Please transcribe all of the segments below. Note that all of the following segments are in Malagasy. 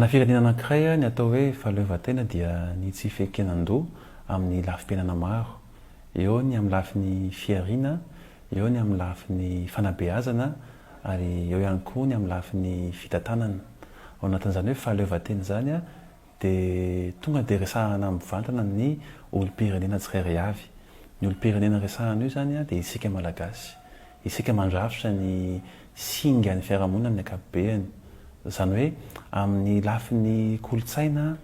firenena anankiray ny atao hoe fahaleovan-tena dia ny tsy fekenan-doha amin'ny lafim-piainana maro. Eo ny amin'ny lafiny fiariana, eo ny amin'ny lafiny fanabeazana, ary eo ihany koa ny amin'ny lafiny fitantanana. Ao anatin'izany hoe fahaleovan-tena zany a dia tonga dia resahana mivantana ny olom-pirenena tsirairay avy. Ny olom-pirenena resahana io zany a dia isika malagasy. Isika mandrafitra ny singa ny fiarahamonina amin'ny ankapobeny. Zany hoe amin'ny lafiny kolotsaina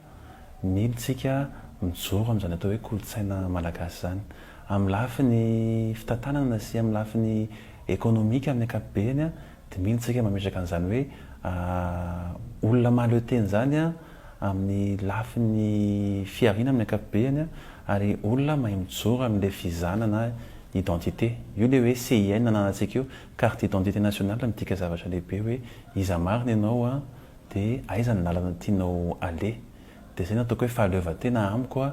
militsika mijoro amin'izany atao hoe kolotsaina malagasy zany. Amin'ny lafiny fitantanana sy amin'ny lafiny ekonomika amin'ny ankapobeny dia militsika mametraka an'izany hoe olona mahaleo-teny zany a amin'ny lafiny fiariana amin'ny ankapobeny ary olona mahay mijoro amin'ilay fizana na identité. Io le hoe CIN nananantsika io, carte d'identité nationale amin'tika zavatra lehibe hoe iza marina ianao dia aiza ny lalana tianao aleha. Dia izay no ataoko hoe fahaleovan-tena amiko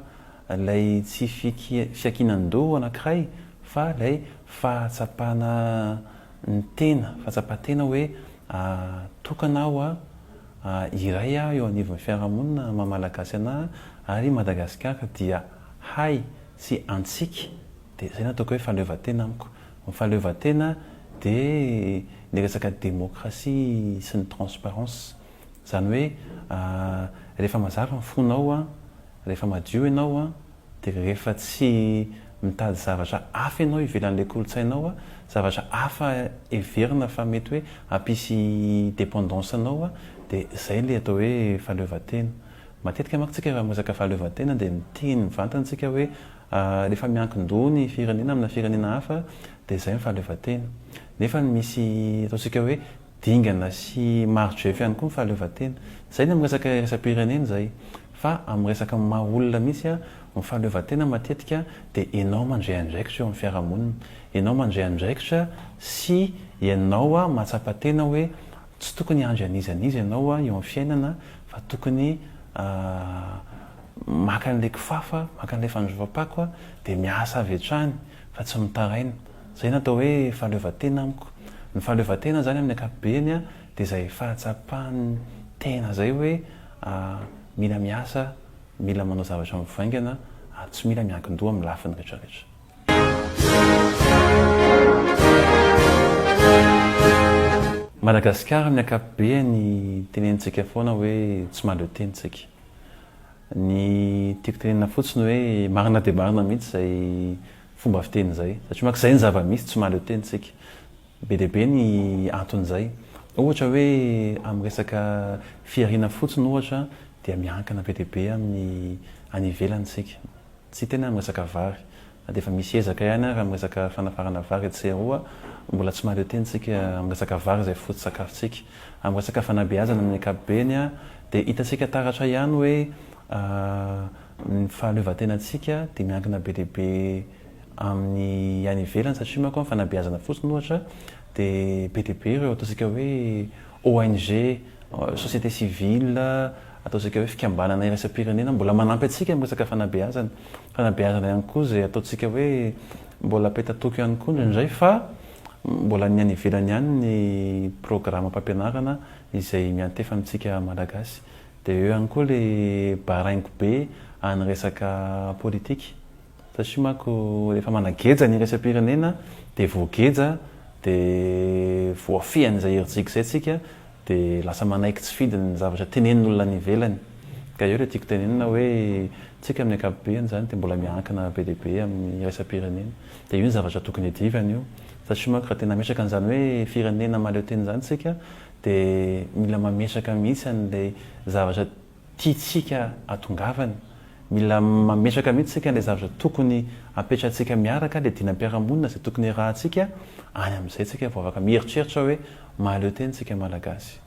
ilay tsy fiankinan-doha anankiray fa ilay fahatsapana ny tena, fahatsapan-tena hoe tokana aho iray eo anivon'ny fiarahamonina maha-malagasy anahy ary Madagasikara dia hay sy antsika. Dia izay no ataoko hoe fahaleovan-tena amiko. Ny fahaleovan-tena dia ny resaka démocratie sy ny transparence. Zany hoe rehefa mazava ny fonao, rehefa madio ianao dia rehefa tsy mitady zavatra hafa ianao ivelan'ilay kolotsainao, zavatra hafa heverina fa mety hoe hampisy dépendance anao dia izay ilay atao hoe fahaleovan-tena. Matetika manko tsika raha resaka fahaleovan-tena dia miteny mivantana tsika hoe rehefa miankin-doha ny firenena amina firenena hafa dia izay ny fahaleovan-tena. Nefa misy ataontsika hoe dingana sy maro-drefy ihany koa ny fahaleovan-tena. Izay ny amin'ny resaka iraisam-pirenena izay. Fa amin'ny resaka maha olona mihitsy ny fahaleovan-tena matetika dia ianao mandray andraikitra eo amin'ny fiarahamonina. Ianao mandray andraikitra sy ianao mahatsapa-tena hoe tsy tokony handry an'iza ianao eo amin'ny fiainana fa tokony maka an'ilay kifafa, maka an'ilay fandrovam-pako dia miasa avy hatrany fa tsy mitaraina. Izay no atao hoe fahaleovan-tena amiko. Ny fahaleovan-tena zany amin'ny ankapobeny dia izay fahatsapany tena izay hoe mila miasa, mila manao zavatra mivaingana, tsy mila miankin-doha amin'ny lafiny rehetrarehetra. Madagasikara amin'ny ankapobeny tenenitsika foana hoe tsy mahaleo-tenitsika. Ny tiako tenenina fotsiny hoe marina dia marina mihitsy izay fomba fiteny izay. Satria manko izay ny zava-misy tsy mahaleo-tenitsika. Be dia be ny anton'izay. Ohatra hoe amin'ny resaka fiariana fotsiny ohatra dia miankina be dia be amin'ny any ivelantsika. Tsy tena amin'ny resaka vary. Dia efa misy ezaka ihany raha amin'ny resaka fanafarana vary etseroa mbola tsy mahaleo-tenitsika amin'ny resaka vary izay foto-tsakafontsika. Amin'ny resaka fanabeazana amin'ny ankapobeny dia hitantsika taratra ihany hoe ny fahaleovan-tenantsika dia miankina be dia be amin'ny any ivelany satria manko amin'ny fanabeazana fotsiny ohatra dia be dia be ireo ataontsika hoe ONG, société civile, ataontsika hoe fikambanana iraisam-pirenena mbola manampy antsika amin'ny resaka fanabeazana. Fanabeazana ihany koa izay ataontsika hoe mbola apetatoko ihany koa indraindray fa mbola ny any ivelany ihany ny programam-pampianarana izay miantefa amintsika malagasy. Dia eo ihany koa ilay baraingo be any resaka politika. Satria manko rehefa manageja ny iraisam-pirenena dia voageja dia voafehan'izay heritsiky izay tsika dia lasa manaiky tsy fidy ny zavatra tenenin'olona any ivelany. Ka eo ilay tiako tenenina hoe tsika amin'ny ankapobeny zany dia mbola miankina be dia be amin'ny iraisam-pirenena. Dia io ny zavatra tokony hiadivana io. Satria manko raha tena metraka an'izany hoe firenena mahaleo-tena izany tsika dia mila mametraka mihitsy an'ilay zavatra tiantsika hatongavana. Mila mametraka mihitsy tsika ilay zavatra tokony apetratsika miaraka, ilay dinam-piarahamonina izay tokony rahantsika any amin'izay tsika vao afaka mieritreritra hoe mahaleo-tena tsika malagasy.